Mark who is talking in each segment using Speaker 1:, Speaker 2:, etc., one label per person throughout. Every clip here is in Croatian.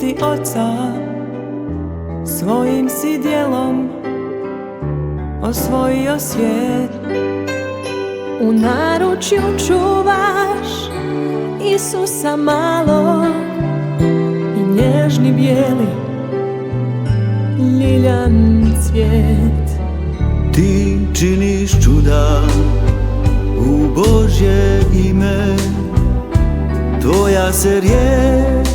Speaker 1: ti Oca, svojim si djelom osvojio svijet.
Speaker 2: U naručju čuvaš Isusa malog i nježni bijeli ljiljan cvijet.
Speaker 3: Ti činiš čuda u Božje ime, tvoja se riječ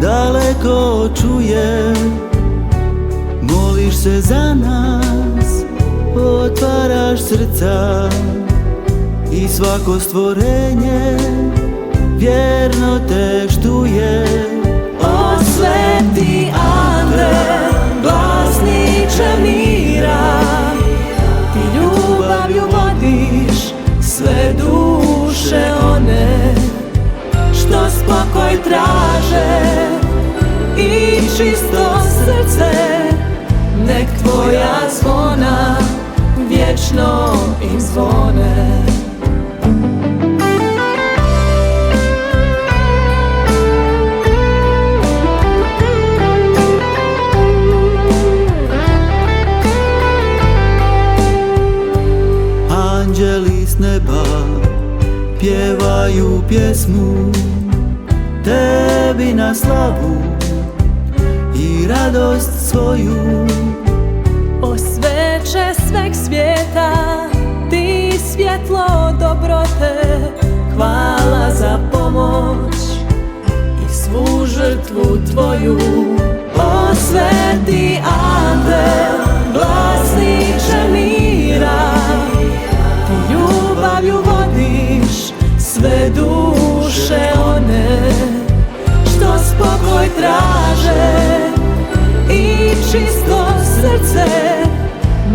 Speaker 3: daleko čuje. Moliš se za nas, otvaraš srca i svako stvorenje vjerno te štuje.
Speaker 1: O sveti Andre, glasniče mira, ti ljubavlju vodiš sve duše one što spokoj traže i čisto srce. Nek tvoja zvona vječno im zvone.
Speaker 3: Anđeli s neba pjevaju pjesmu tebi na slavu i radost svoju.
Speaker 2: O sveće sveg svijeta, ti svjetlo dobrote, hvala za pomoć i svu žrtvu tvoju.
Speaker 1: O sveti Ante, glasniče mira, ti ljubavlju vodiš sve duše one što spokoj traže i čisto srce.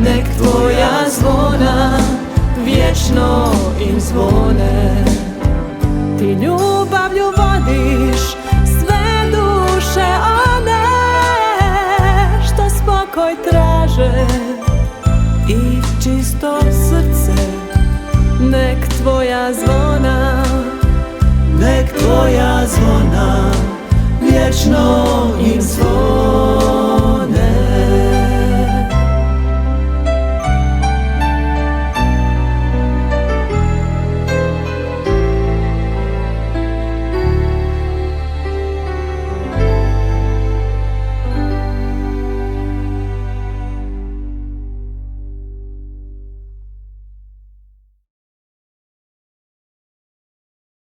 Speaker 1: Nek tvoja zvona vječno im zvone.
Speaker 2: Ti ljubavlju vodiš sve duše one što spokoj traže
Speaker 1: I čisto srce.
Speaker 2: nek tvoja zvona,
Speaker 3: Nek tvoja zvona vječno im zvone.